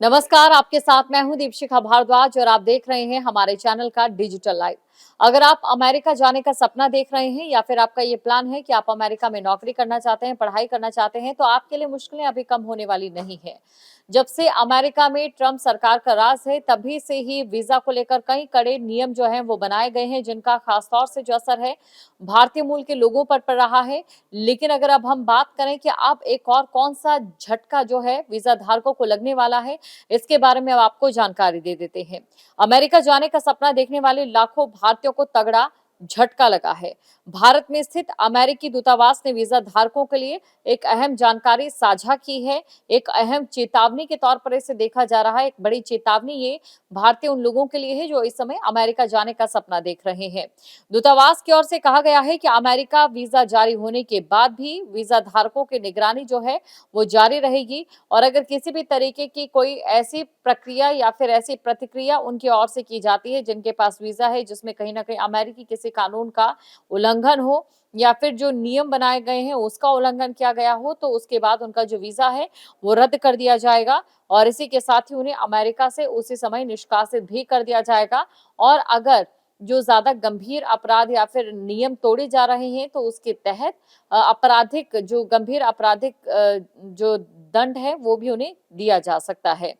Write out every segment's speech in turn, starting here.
नमस्कार, आपके साथ मैं हूं दीपशिखा भारद्वाज और आप देख रहे हैं हमारे चैनल का डिजिटल लाइव। अगर आप अमेरिका जाने का सपना देख रहे हैं या फिर आपका ये प्लान है कि आप अमेरिका में नौकरी करना चाहते हैं, पढ़ाई करना चाहते हैं, तो आपके लिए मुश्किलें अभी कम होने वाली नहीं है। जब से अमेरिका में ट्रंप सरकार का राज है, तभी से ही वीजा को लेकर कई कड़े नियम जो हैं वो बनाए गए हैं, जिनका खासतौर से जो असर है भारतीय मूल के लोगों पर पड़ रहा है। लेकिन अगर अब हम बात करें कि अब एक और कौन सा झटका जो है वीजा धारकों को लगने वाला है, इसके बारे में अब आपको जानकारी दे देते हैं। अमेरिका जाने का सपना देखने वाले लाखों भारतीयों को तगड़ा झटका लगा है। भारत में स्थित अमेरिकी दूतावास ने वीजा धारकों के लिए एक अहम जानकारी साझा की है। एक अहम चेतावनी के तौर पर इसे देखा जा रहा है। एक बड़ी चेतावनी ये भारतीय उन लोगों के लिए है जो इस समय अमेरिका जाने का सपना देख रहे हैं। दूतावास की ओर से कहा गया है कि अमेरिका वीजा जारी होने के बाद भी वीजा धारकों की निगरानी जो है वो जारी रहेगी और अगर किसी भी तरीके की कोई ऐसी प्रक्रिया या फिर ऐसी प्रतिक्रिया उनकी ओर से की जाती है जिनके पास वीजा है जिसमें कहीं ना कहीं अमेरिकी किसी कानून का उल्लंघन हो या फिर जो नियम बनाए गए हैं उसका उल्लंघन किया गया हो, तो उसके बाद उनका जो वीजा है वो रद्द कर दिया जाएगा और इसी के साथ ही उन्हें अमेरिका से उसी समय निष्कासित भी कर दिया जाएगा। और अगर जो ज्यादा गंभीर अपराध या फिर नियम तोड़े जा रहे हैं तो उसके तहत आपराधिक जो गंभीर आपराधिक जो दंड है वो भी उन्हें दिया जा सकता है।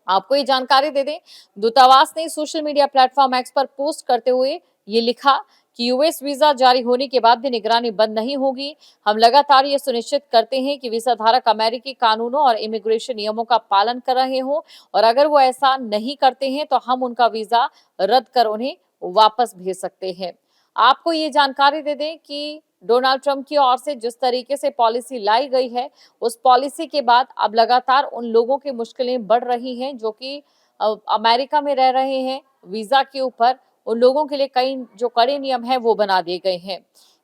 आपको ये जानकारी दे दें, दूतावास ने सोशल मीडिया प्लेटफॉर्म एक्स पर पोस्ट करते हुए ये लिखा कि यूएस वीजा जारी होने के बाद भी निगरानी बंद नहीं होगी। हम लगातार ये सुनिश्चित करते हैं कि वीजा धारक अमेरिकी कानूनों और इमिग्रेशन नियमों का पालन कर रहे हों और अगर वो ऐसा नहीं करते हैं तो हम उनका वीजा रद्द कर उन्हें वापस भेज सकते हैं। आपको ये जानकारी दे दें कि डोनाल्ड ट्रंप की ओर से जिस तरीके से पॉलिसी लाई गई है, उस पॉलिसी के बाद अब लगातार उन लोगों की मुश्किलें बढ़ रही हैं जो कि अमेरिका में रह रहे हैं। वीजा के ऊपर उन लोगों के लिए कई जो कड़े नियम हैं वो बना दिए गए हैं।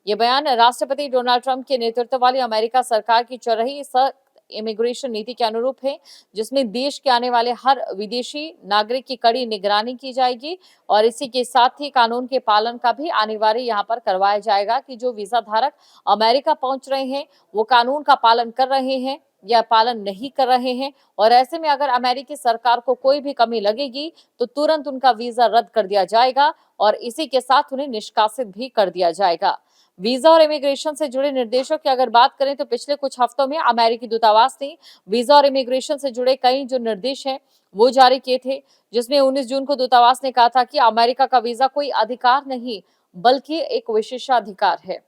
ये बयान राष्ट्रपति डोनाल्ड ट्रंप के नेतृत्व वाली अमेरिका सरकार की चल रही सख्त इमिग्रेशन नीति के अनुरूप है, जिसमें देश के आने वाले हर विदेशी नागरिक की कड़ी निगरानी की जाएगी और इसी के साथ ही कानून के पालन का भी अनिवार्य यहाँ पर करवाया जाएगा कि जो वीजा धारक अमेरिका पहुंच रहे हैं वो कानून का पालन कर रहे हैं या पालन नहीं कर रहे हैं और ऐसे में अगर अमेरिकी सरकार को कोई भी कमी लगेगी तो तुरंत उनका वीजा रद्द कर दिया जाएगा और इसी के साथ उन्हें निष्कासित भी कर दिया जाएगा। वीजा और इमिग्रेशन से जुड़े निर्देशों की अगर बात करें तो पिछले कुछ हफ्तों में अमेरिकी दूतावास ने वीजा और इमिग्रेशन से जुड़े कई जो निर्देश हैं वो जारी किए थे, जिसमें 19 जून को दूतावास ने कहा था कि अमेरिका का वीजा कोई अधिकार नहीं बल्कि एक विशेषाधिकार है।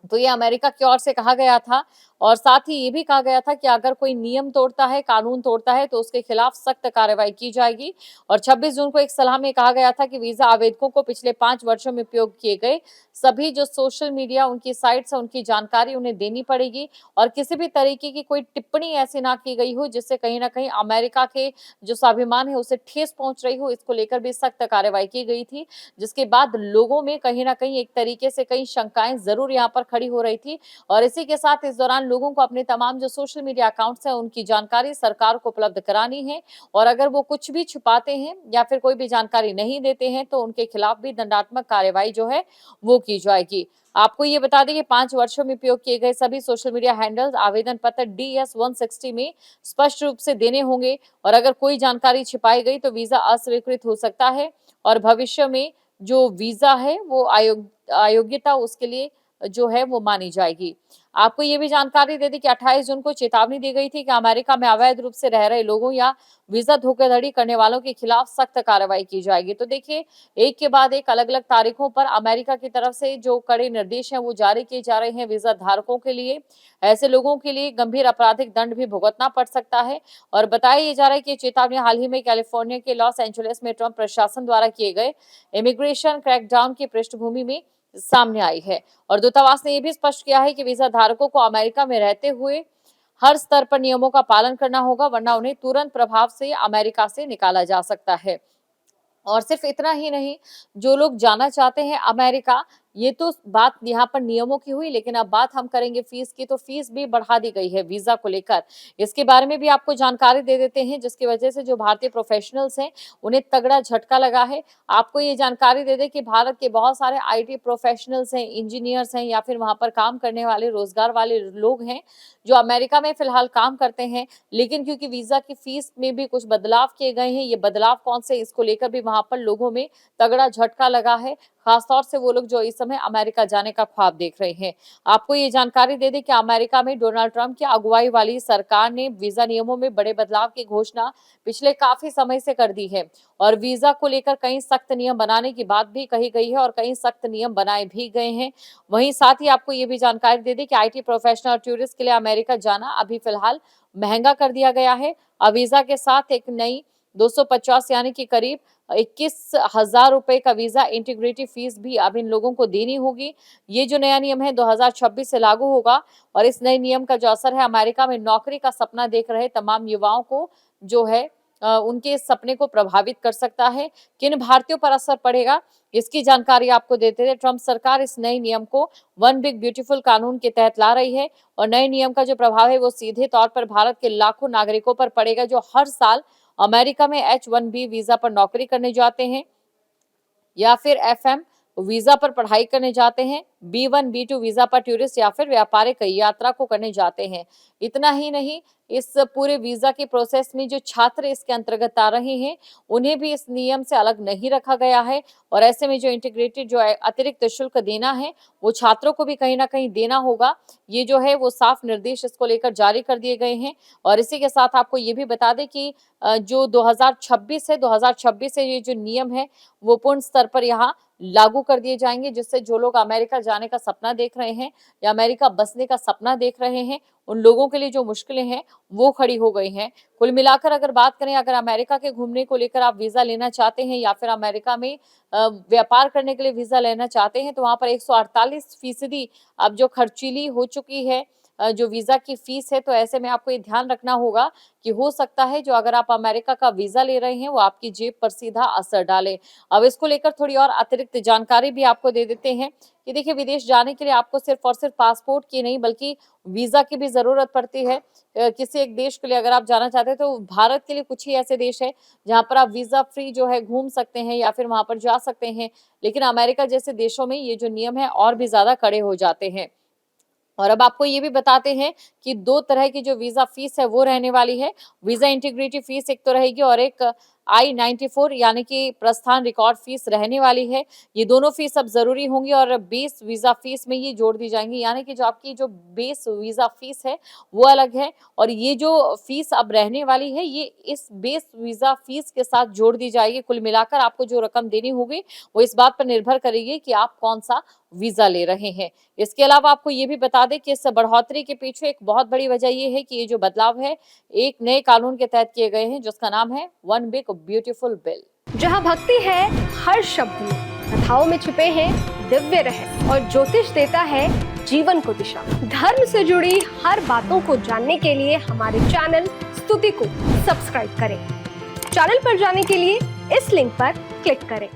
तो ये अमेरिका की ओर से कहा गया था और साथ ही ये भी कहा गया था कि अगर कोई नियम तोड़ता है, कानून तोड़ता है तो उसके खिलाफ सख्त कार्रवाई की जाएगी। और 26 जून को एक सलाह में कहा गया था कि वीजा आवेदकों को पिछले 5 वर्षों में उपयोग किए गए सभी जो सोशल मीडिया उनकी साइट्स है उनकी जानकारी उन्हें देनी पड़ेगी और किसी भी तरीके की कोई टिप्पणी ऐसी ना की गई हो जिससे कहीं ना कहीं अमेरिका के जो स्वाभिमान है उसे ठेस पहुंच रही हो। इसको लेकर भी सख्त कार्रवाई की गई थी, जिसके बाद लोगों में कहीं ना कहीं एक तरीके से कई शंकाएं जरूर यहाँ पर खड़ी हो रही थी और इसी के साथ इस दौरान लोगों को अपने तमाम जो सोशल मीडिया अकाउंट्स हैं उनकी जानकारी सरकार को उपलब्ध करानी है और अगर वो कुछ भी छुपाते हैं या फिर कोई भी जानकारी नहीं देते हैं तो उनके खिलाफ भी दंडात्मक कार्रवाई जो है वो की जाएगी। आपको ये बता दें कि 5 वर्षों में उपयोग किए गए सभी सोशल मीडिया हैंडल्स आवेदन पत्र DS-160 में स्पष्ट रूप से देने होंगे और अगर कोई जानकारी छिपाई गई तो वीजा अस्वीकृत हो सकता है और भविष्य में जो वीजा है वो अयोग्यता उसके लिए जो है वो मानी जाएगी। आपको ये भी जानकारी दे दी कि 28 जून को चेतावनी दी गई थी कि अमेरिका में अवैध रूप से रह रहे लोगों या वीजा धोखाधड़ी करने वालों के खिलाफ सख्त कार्रवाई की जाएगी। तो देखिए, एक के बाद एक अलग अलग तारीखों पर अमेरिका की तरफ से जो कड़े निर्देश हैं वो जारी किए जा रहे हैं वीजा धारकों के लिए। ऐसे लोगों के लिए गंभीर आपराधिक दंड भी भुगतना पड़ सकता है और बताया ये जा रहा है कि चेतावनी हाल ही में कैलिफोर्निया के लॉस एंजलिस में ट्रंप प्रशासन द्वारा किए गए इमिग्रेशन क्रैकडाउन की पृष्ठभूमि में सामने आई है और दूतावास ने यह भी स्पष्ट किया है कि वीजा धारकों को अमेरिका में रहते हुए हर स्तर पर नियमों का पालन करना होगा, वरना उन्हें तुरंत प्रभाव से अमेरिका से निकाला जा सकता है। और सिर्फ इतना ही नहीं, जो लोग जाना चाहते हैं अमेरिका ये तो बात यहाँ पर नियमों की हुई, लेकिन अब बात हम करेंगे फीस की। तो फीस भी बढ़ा दी गई है वीजा को लेकर। इसके बारे में भी आपको जानकारी दे देते हैं, जिसकी वजह से जो भारतीय प्रोफेशनल्स हैं उन्हें तगड़ा झटका लगा है। आपको ये जानकारी दे दें कि भारत के बहुत सारे आईटी प्रोफेशनल्स हैं, इंजीनियर्स हैं या फिर वहां पर काम करने वाले रोजगार वाले लोग हैं जो अमेरिका में फिलहाल काम करते हैं, लेकिन क्योंकि वीजा की फीस में भी कुछ बदलाव किए गए हैं, ये बदलाव कौन से, इसको लेकर भी वहां पर लोगों में तगड़ा झटका लगा है। खासतौर से वो लोग जो इस समय अमेरिका जाने का ख्वाब देख रहे हैं। आपको ये जानकारी दे दें कि अमेरिका में डोनाल्ड ट्रंप की अगुवाई वाली सरकार ने वीजा नियमों में बड़े बदलाव की घोषणा पिछले काफी समय से कर दी है और वीजा को लेकर कई सख्त नियम बनाने की बात भी कही गई है और कई सख्त नियम बनाए भी गए हैं। वहीं साथ ही आपको ये भी जानकारी दे दें कि आईटी प्रोफेशनल और टूरिस्ट के लिए अमेरिका जाना अभी फिलहाल महंगा कर दिया गया है। अब वीजा के साथ एक नई 250 यानी कि करीब 21,000 रुपए का वीजा इंटीग्रिटी फीस भी अब इन लोगों को देनी होगी। ये जो नया नियम है 2026 से लागू होगा और इस नए नियम का जो असर है अमेरिका में नौकरी का सपना देख रहे तमाम युवाओं को जो है उनके इस सपने को प्रभावित कर सकता है। किन भारतीयों पर असर पड़ेगा, इसकी जानकारी आपको देते थे। ट्रंप सरकार इस नए नियम को वन बिग ब्यूटीफुल कानून के तहत ला रही है और नए नियम का जो प्रभाव है वो सीधे तौर पर भारत के लाखों नागरिकों पर पड़ेगा जो हर साल अमेरिका में H-1B वीजा पर नौकरी करने जाते हैं या फिर FM वीजा पर पढ़ाई करने जाते हैं, B1 B2 वीजा पर टूरिस्ट या फिर व्यापारिक यात्रा को करने जाते हैं। इतना ही नहीं, इस पूरे वीजा की प्रोसेस में जो छात्र इसके अंतर्गत आ रहे हैं उन्हें भी इस नियम से अलग नहीं रखा गया है और ऐसे में जो इंटीग्रेटेड जो अतिरिक्त शुल्क देना है वो छात्रों को भी कहीं ना कहीं देना होगा। ये जो है वो साफ निर्देश इसको लेकर जारी कर दिए गए हैं और इसी के साथ आपको ये भी बता दें कि जो 2026 है, 2026 से ये जो नियम है वो पूर्ण स्तर पर यहाँ लागू कर दिए जाएंगे, जिससे जो लोग अमेरिका जाने का सपना देख रहे हैं या अमेरिका बसने का सपना देख रहे हैं उन लोगों के लिए जो मुश्किलें हैं वो खड़ी हो गई हैं। कुल मिलाकर अगर बात करें, अगर अमेरिका के घूमने को लेकर आप वीजा लेना चाहते हैं या फिर अमेरिका में व्यापार करने के लिए वीजा लेना चाहते हैं तो वहां पर 148% अब जो खर्चीली हो चुकी है जो वीजा की फीस है। तो ऐसे में आपको ये ध्यान रखना होगा कि हो सकता है जो अगर आप अमेरिका का वीजा ले रहे हैं वो आपकी जेब पर सीधा असर डाले। अब इसको लेकर थोड़ी और अतिरिक्त जानकारी भी आपको दे देते हैं कि देखिए, विदेश जाने के लिए आपको सिर्फ और सिर्फ पासपोर्ट की नहीं बल्कि वीजा की भी जरूरत पड़ती है। किसी एक देश के लिए अगर आप जाना चाहते हैं तो भारत के लिए कुछ ही ऐसे देश है जहां पर आप वीजा फ्री जो है घूम सकते हैं या फिर वहां पर जा सकते हैं, लेकिन अमेरिका जैसे देशों में ये जो नियम है और भी ज्यादा कड़े हो जाते हैं। और अब आपको ये भी बताते हैं कि दो तरह की जो वीजा फीस है वो रहने वाली है। वीजा इंटीग्रिटी फीस एक तो रहेगी और एक I-94 यानी कि प्रस्थान रिकॉर्ड फीस रहने वाली है। ये दोनों फीस अब जरूरी होंगी और बेस वीजा फीस में ये जोड़ दी जाएंगी, यानी कि जो आपकी जो बेस वीजा फीस है वो अलग है और ये जो फीस अब रहने वाली है ये इस बेस वीजा फीस के साथ जोड़ दी जाएगी। कुल मिलाकर आपको जो रकम देनी होगी वो इस बात पर निर्भर करेगी कि आप कौन सा वीजा ले रहे हैं। इसके अलावा आपको ये भी बता दें कि इस बढ़ोतरी के पीछे एक बहुत बड़ी वजह ये है कि ये जो बदलाव है एक नए कानून के तहत किए गए हैं जिसका नाम है वन बिग ब्यूटीफुल बिल। जहां भक्ति है हर शब्द में, कथाओं में छुपे हैं दिव्य रहस्य और ज्योतिष देता है जीवन को दिशा। धर्म से जुड़ी हर बातों को जानने के लिए हमारे चैनल स्तुति को सब्सक्राइब करें। चैनल पर जाने के लिए इस लिंक पर क्लिक करें।